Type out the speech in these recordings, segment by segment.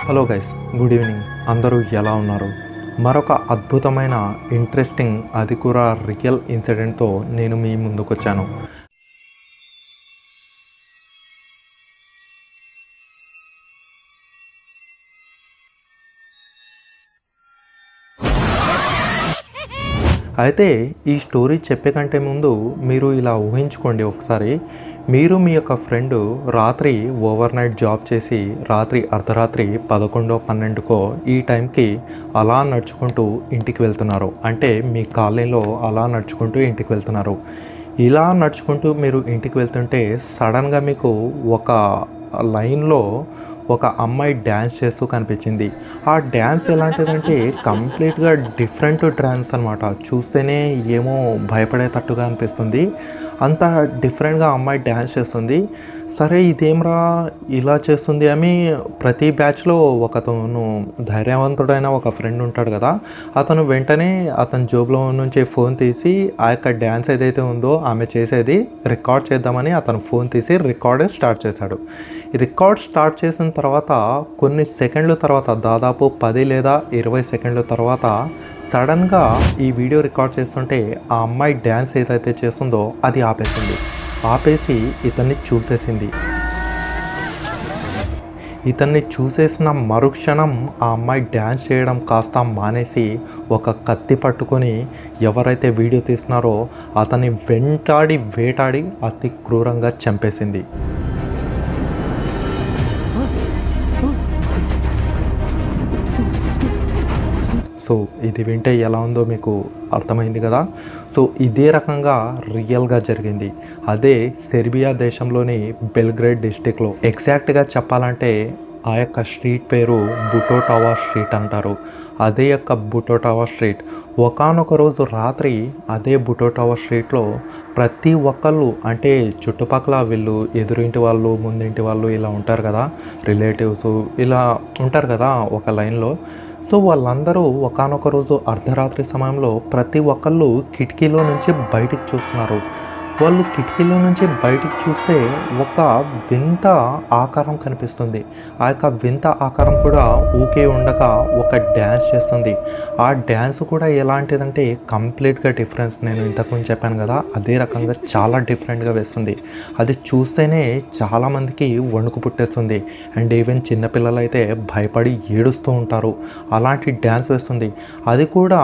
Hello guys, good evening. అందరూ ఎలా ఉన్నారు? మరొక అద్భుతమైన ఇంట్రెస్టింగ్, అది కూడా రియల్ ఇన్సిడెంట్తో నేను మీ ముందుకు వచ్చాను. అయితే ఈ స్టోరీ చెప్పే కంటే ముందు మీరు ఇలా ఊహించుకోండి ఒకసారి. మీరు మీ యొక్క ఫ్రెండ్ రాత్రి ఓవర్ నైట్ జాబ్ చేసి రాత్రి అర్ధరాత్రి 11-12కో ఈ టైంకి అలా నడుచుకుంటూ ఇంటికి వెళ్తున్నారు. అంటే మీ కాలనీలో అలా నడుచుకుంటూ ఇంటికి వెళ్తున్నారు. ఇలా నడుచుకుంటూ మీరు ఇంటికి వెళ్తుంటే సడన్గా మీకు ఒక లైన్లో ఒక అమ్మాయి డ్యాన్స్ చేస్తూ కనిపించింది. ఆ డ్యాన్స్ ఎలాంటిదంటే కంప్లీట్గా డిఫరెంట్ డ్యాన్స్ అనమాట. చూస్తేనే ఏమో భయపడేటట్టుగా అనిపిస్తుంది. అంత డిఫరెంట్గా అమ్మాయి డ్యాన్స్ చేస్తుంది. సరే ఇదేమ్రా ఇలా చేస్తుంది అని ప్రతి బ్యాచ్లో ఒకతను ధైర్యవంతుడైన ఒక ఫ్రెండ్ ఉంటాడు కదా, అతను వెంటనే అతని జోబులో నుంచి ఫోన్ తీసి ఆ యొక్క డ్యాన్స్ ఏదైతే ఉందో ఆమె చేసేది రికార్డ్ చేద్దామని అతను ఫోన్ తీసి రికార్డ్ స్టార్ట్ చేశాడు. ఈ రికార్డ్ స్టార్ట్ చేసిన తర్వాత కొన్ని సెకండ్ల తర్వాత, దాదాపు 10 లేదా 20 సెకండ్ల తర్వాత సడన్గా ఈ వీడియో రికార్డ్ చేస్తుంటే ఆ అమ్మాయి డ్యాన్స్ ఏదైతే చేస్తుందో అది ఆపేసి ఇతన్ని చూసేసింది. ఇతన్ని చూసేసిన మరుక్షణం ఆ అమ్మాయి డ్యాన్స్ చేయడం కాస్త మానేసి ఒక కత్తి పట్టుకొని ఎవరైతే వీడియో తీస్తున్నారో అతన్ని వేటాడి అతి క్రూరంగా చంపేసింది. సో ఇది వింటే ఎలా ఉందో మీకు అర్థమైంది కదా. సో ఇదే రకంగా రియల్గా జరిగింది. అదే సెర్బియా దేశంలోని బెల్గ్రేడ్ డిస్టిక్లో. ఎగ్జాక్ట్గా చెప్పాలంటే ఆ యొక్క స్ట్రీట్ పేరు బుటోటావా స్ట్రీట్ అంటారు. అదే యొక్క బుటోటావా స్ట్రీట్ ఒకానొక రోజు రాత్రి అదే బుటోటావా స్ట్రీట్లో ప్రతి ఒక్కళ్ళు, అంటే చుట్టుపక్కల వీళ్ళు ఎదురింటి వాళ్ళు, ముందింటి వాళ్ళు ఇలా ఉంటారు కదా, రిలేటివ్స్ ఇలా ఉంటారు కదా ఒక లైన్లో. సో వాళ్ళందరూ ఒకానొక రోజు అర్ధరాత్రి సమయంలో ప్రతి ఒక్కళ్ళు కిటికీలో నుంచి బయటికి చూస్తున్నారు. వాళ్ళు కిటికీలో నుంచి బయటికి చూస్తే ఒక వింత ఆకారం కనిపిస్తుంది. ఆ యొక్క వింత ఆకారం కూడా ఊకే ఉండగా ఒక డ్యాన్స్ చేస్తుంది. ఆ డ్యాన్స్ కూడా ఎలాంటిదంటే కంప్లీట్గా డిఫరెన్స్. నేను ఇంతకుముందు చెప్పాను కదా, అదే రకంగా చాలా డిఫరెంట్గా వేస్తుంది. అది చూస్తేనే చాలామందికి వణుకు పుట్టేస్తుంది. అండ్ ఈవెన్ చిన్నపిల్లలు అయితే భయపడి ఏడుస్తూ ఉంటారు. అలాంటి డ్యాన్స్ వేస్తుంది. అది కూడా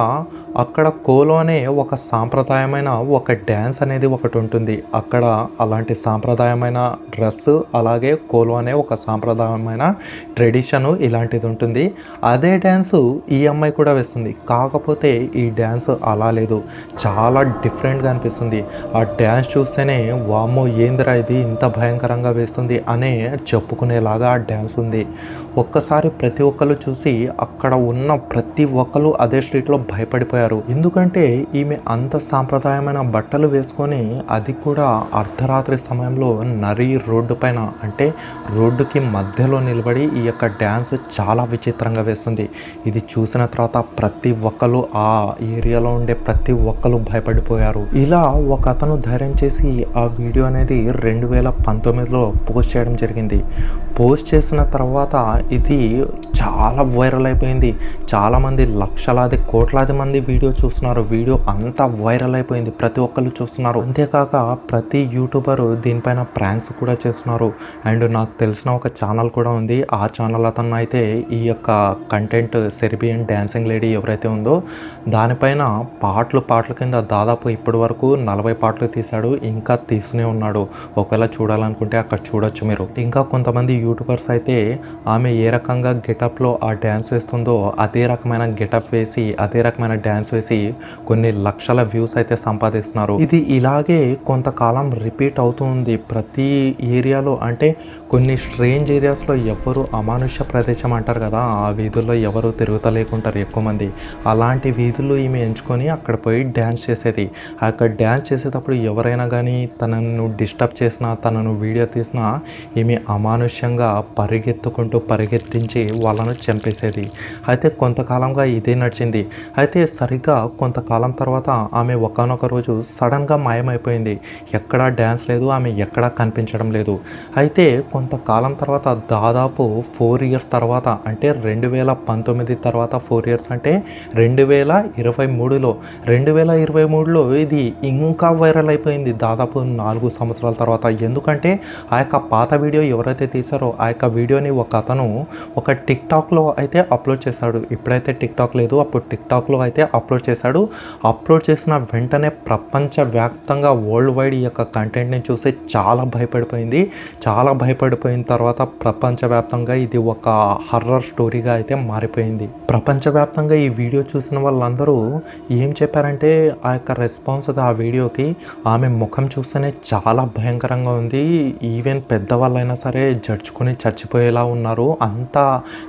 అక్కడ కోలో అనే ఒక సాంప్రదాయమైన ఒక డ్యాన్స్ అనేది ఒకటి ఉంటుంది. అక్కడ అలాంటి సాంప్రదాయమైన డ్రెస్, అలాగే కోలో అనే ఒక సాంప్రదాయమైన ట్రెడిషను ఇలాంటిది ఉంటుంది. అదే డ్యాన్సు ఈ అమ్మాయి కూడా వేస్తుంది. కాకపోతే ఈ డ్యాన్స్ అలా లేదు, చాలా డిఫరెంట్గా అనిపిస్తుంది. ఆ డ్యాన్స్ చూస్తేనే వామ్మో ఏందిరా ఇది ఇంత భయంకరంగా వేస్తుంది అనే చెప్పుకునేలాగా ఆ డ్యాన్స్ ఉంది. ఒక్కసారి ప్రతి ఒక్కరు చూసి అక్కడ ఉన్న ప్రతి ఒక్కరు అదే స్ట్రీట్లో భయపడిపోయారు. ఎందుకంటే ఈమె అంత సాంప్రదాయమైన బట్టలు వేసుకొని, అది కూడా అర్ధరాత్రి సమయంలో నరి రోడ్డు పైన, అంటే రోడ్డుకి మధ్యలో నిలబడి ఈ యొక్క డ్యాన్స్ చాలా విచిత్రంగా వేస్తుంది. ఇది చూసిన తర్వాత ప్రతి ఒక్కరు ఆ ఏరియాలో ఉండే ప్రతి ఒక్కరు భయపడిపోయారు. ఇలా ఒక అతను ధైర్యం చేసి ఆ వీడియో అనేది 2019లో పోస్ట్ చేయడం జరిగింది. పోస్ట్ చేసిన తర్వాత ఇది చాలా వైరల్ అయిపోయింది. చాలామంది లక్షలాది కోట్లాది మంది వీడియో చూస్తున్నారు. వీడియో అంతా వైరల్ అయిపోయింది, ప్రతి ఒక్కరు చూస్తున్నారు. అంతేకాక ప్రతి యూట్యూబర్ దీనిపైన ప్రాంక్స్ కూడా చేస్తున్నారు. అండ్ నాకు తెలిసిన ఒక ఛానల్ కూడా ఉంది. ఆ ఛానల్ అతను అయితే ఈ యొక్క కంటెంట్, సెర్బియన్ డాన్సింగ్ లేడీ ఎవరైతే ఉందో దానిపైన పాటలు కింద దాదాపు ఇప్పటి వరకు 40 పాటలు తీశాడు. ఇంకా తీస్తూనే ఉన్నాడు. ఒకవేళ చూడాలనుకుంటే అక్కడ చూడొచ్చు మీరు. ఇంకా కొంతమంది యూట్యూబర్స్ అయితే ఆమె ఏ రకంగా గెటప్లో ఆ డ్యాన్స్ వేస్తుందో అదే రకమైన గెటప్ వేసి, అదే రకమైన డ్యాన్స్ వేసి కొన్ని లక్షల వ్యూస్ అయితే సంపాదిస్తున్నారు. ఇది ఇలాగే కొంతకాలం రిపీట్ అవుతుంది ప్రతి ఏరియాలో. అంటే కొన్ని స్ట్రేంజ్ ఏరియాస్లో ఎవరు అమానుష్య ప్రదేశం అంటారు కదా, ఆ వీధుల్లో ఎవరు తిరుగుతలేకుంటారు ఎక్కువ మంది. అలాంటి వీధుల్లో ఈమె ఎంచుకొని అక్కడ పోయి డ్యాన్స్ చేసేది. అక్కడ డ్యాన్స్ చేసేటప్పుడు ఎవరైనా కానీ తనను డిస్టర్బ్ చేసినా, తనను వీడియో తీసినా ఈమె అమానుష్యంగా పరిగెత్తించి వాళ్ళ వాళ్ళను చంపేసేది. అయితే కొంతకాలంగా ఇదే నడిచింది. అయితే సరిగ్గా కొంతకాలం తర్వాత ఆమె ఒకానొక రోజు సడన్గా మాయమైపోయింది. ఎక్కడా డ్యాన్స్ లేదు, ఆమె ఎక్కడా కనిపించడం లేదు. అయితే కొంతకాలం తర్వాత దాదాపు 4 ఇయర్స్ తర్వాత, అంటే 2019 తర్వాత 4 ఇయర్స్ అంటే 2023లో 2023లో ఇది ఇంకా వైరల్ అయిపోయింది దాదాపు 4 సంవత్సరాల తర్వాత. ఎందుకంటే ఆ యొక్క పాత వీడియో ఎవరైతే తీశారో ఆ యొక్క వీడియోని ఒక అతను ఒక టిక్టాక్లో అయితే అప్లోడ్ చేశాడు. ఇప్పుడైతే టిక్టాక్ లేదు, అప్పుడు టిక్టాక్లో అయితే అప్లోడ్ చేశాడు. అప్లోడ్ చేసిన వెంటనే ప్రపంచవ్యాప్తంగా వరల్డ్ వైడ్ ఈ యొక్క కంటెంట్ని చూసి చాలా భయపడిపోయింది. చాలా భయపడిపోయిన తర్వాత ప్రపంచవ్యాప్తంగా ఇది ఒక హర్రర్ స్టోరీగా అయితే మారిపోయింది. ప్రపంచవ్యాప్తంగా ఈ వీడియో చూసిన వాళ్ళందరూ ఏం చెప్పారంటే ఆ యొక్క రెస్పాన్స్గా ఆ వీడియోకి, ఆమె ముఖం చూస్తేనే చాలా భయంకరంగా ఉంది, ఈవెన్ పెద్దవాళ్ళైనా సరే జడ్చుకొని చచ్చిపోయేలా ఉన్నారు, అంత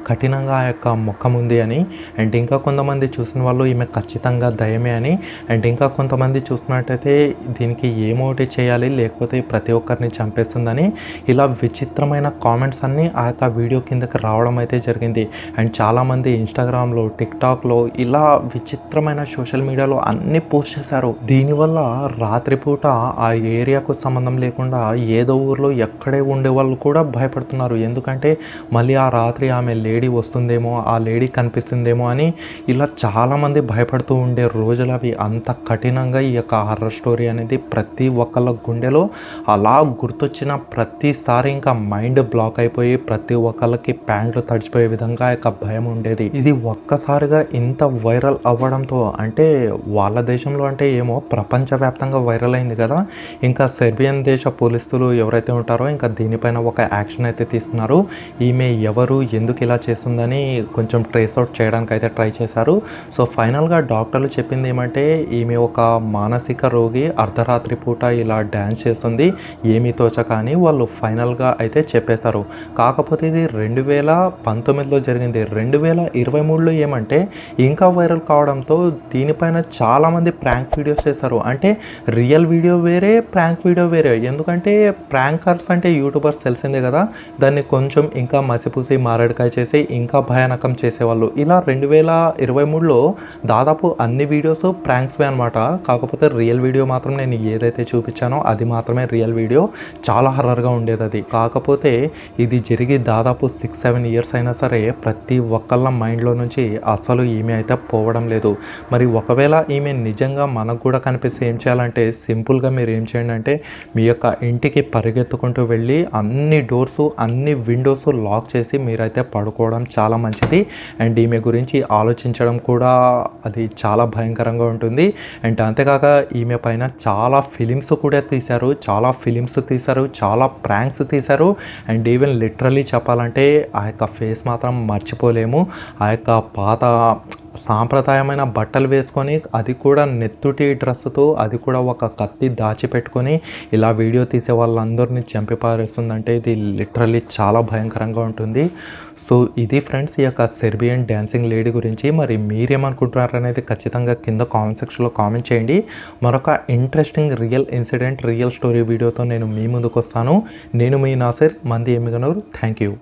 కఠినంగా ఆ యొక్క ముఖం ఉంది అని. అండ్ ఇంకా కొంతమంది చూసిన వాళ్ళు ఈమె ఖచ్చితంగా దయమే అని. అండ్ ఇంకా కొంతమంది చూసినట్టయితే దీనికి ఏమోటి చేయాలి లేకపోతే ప్రతి ఒక్కరిని చంపేస్తుందని, ఇలా విచిత్రమైన కామెంట్స్ అన్నీ ఆ యొక్క వీడియో కిందకి రావడం అయితే జరిగింది. అండ్ చాలామంది ఇన్స్టాగ్రామ్లో, టిక్టాక్లో ఇలా విచిత్రమైన సోషల్ మీడియాలో అన్నీ పోస్ట్ చేశారు. దీనివల్ల రాత్రిపూట ఆ ఏరియాకు సంబంధం లేకుండా ఏదో ఊర్లో ఎక్కడే ఉండే వాళ్ళు కూడా భయపడుతున్నారు. ఎందుకంటే మళ్ళీ ఆ రాత్రి ఆమె లేడీ వస్తుందేమో, ఆ లేడీ కనిపిస్తుందేమో అని ఇలా చాలామంది భయపడుతూ ఉండే రోజులు అవి. అంత కఠినంగా ఈ యొక్క హారర్ స్టోరీ అనేది ప్రతి ఒక్కళ్ళ గుండెలో అలా గుర్తొచ్చిన ప్రతిసారి ఇంకా మైండ్ బ్లాక్ అయిపోయి ప్రతి ఒక్కళ్ళకి ప్యాంట్లు తడిచిపోయే విధంగా ఆ యొక్క భయం ఉండేది. ఇది ఒక్కసారిగా ఇంత వైరల్ అవ్వడంతో, అంటే వాళ్ళ దేశంలో అంటే ఏమో ప్రపంచవ్యాప్తంగా వైరల్ అయింది కదా, ఇంకా సెర్బియన్ దేశ పోలీసులు ఎవరైతే ఉంటారో ఇంకా దీనిపైన ఒక యాక్షన్ అయితే తీస్తున్నారు. ఈమె ఎవరు, ఎందుకు ఇలా చేస్తుందని కొంచెం ట్రేస్ అవుట్ చేయడానికి అయితే ట్రై చేశారు. సో ఫైనల్గా డాక్టర్లు చెప్పింది ఏమంటే ఈమె ఒక మానసిక రోగి, అర్ధరాత్రి పూట ఇలా డ్యాన్స్ చేస్తుంది, ఏమీ తోచక అని వాళ్ళు ఫైనల్గా అయితే చెప్పేశారు. కాకపోతే ఇది 2019లో జరిగింది. 2023లో ఏమంటే ఇంకా వైరల్ కావడంతో దీనిపైన చాలామంది ప్రాంక్ వీడియోస్ చేశారు. అంటే రియల్ వీడియో వేరే, ప్రాంక్ వీడియో వేరే. ఎందుకంటే ప్రాంకర్స్ అంటే యూట్యూబర్స్ తెలిసిందే కదా, దాన్ని కొంచెం ఇంకా మసిపూసి మారేడుకాయ చేసి ఇంకా భయానకం చేసేవాళ్ళు. ఇలా 2023లో దాదాపు అన్ని వీడియోస్ ప్రాంక్స్వే అనమాట. కాకపోతే రియల్ వీడియో మాత్రం నేను ఏదైతే చూపించానో అది మాత్రమే రియల్ వీడియో. చాలా హర్రర్గా ఉండేది అది. కాకపోతే ఇది జరిగి దాదాపు 6-7 ఇయర్స్ అయినా సరే ప్రతి ఒక్కళ్ళ మైండ్లో నుంచి అసలు ఈమె అయితే పోవడం లేదు. మరి ఒకవేళ ఈమె నిజంగా మనకు కూడా కనిపిస్తే ఏం చేయాలంటే సింపుల్గా మీరు ఏం చేయండి అంటే మీ యొక్క ఇంటికి పరిగెత్తుకుంటూ వెళ్ళి అన్ని డోర్స్, అన్ని విండోస్ లాక్ చేసి మీరైతే పడుకోవడం చాలా మంచిది. అండ్ ఈమె గురించి ఆలోచించడం కూడా అది చాలా భయంకరంగా ఉంటుంది. అండ్ అంతేకాక ఈమె పైన చాలా ఫిలిమ్స్ కూడా తీశారు, చాలా ప్రాంక్స్ తీశారు. అండ్ ఈవెన్ లిటరల్లీ చెప్పాలంటే ఆ యొక్క ఫేస్ మాత్రం మర్చిపోలేము. ఆ యొక్క పాత సాంప్రదాయమైన బట్టలు వేసుకొని, అది కూడా నెత్తుటి డ్రెస్సుతో, అది కూడా ఒక కత్తి దాచిపెట్టుకొని ఇలా వీడియో తీసే వాళ్ళందరినీ చంపి పారేస్తుందంటే ఇది లిటరల్లీ చాలా భయంకరంగా ఉంటుంది. సో ఇది ఫ్రెండ్స్ ఈ యొక్క సెర్బియన్ డ్యాన్సింగ్ లేడీ గురించి. మరి మీరేమనుకుంటున్నారు అనేది ఖచ్చితంగా కింద కామెంట్ సెక్షన్లో కామెంట్ చేయండి. మరొక interesting real incident, real story వీడియోతో నేను మీ ముందుకు వస్తాను. నేను మీ నాసిర్, మంది ఎమ్మిగనూరు. Thank you.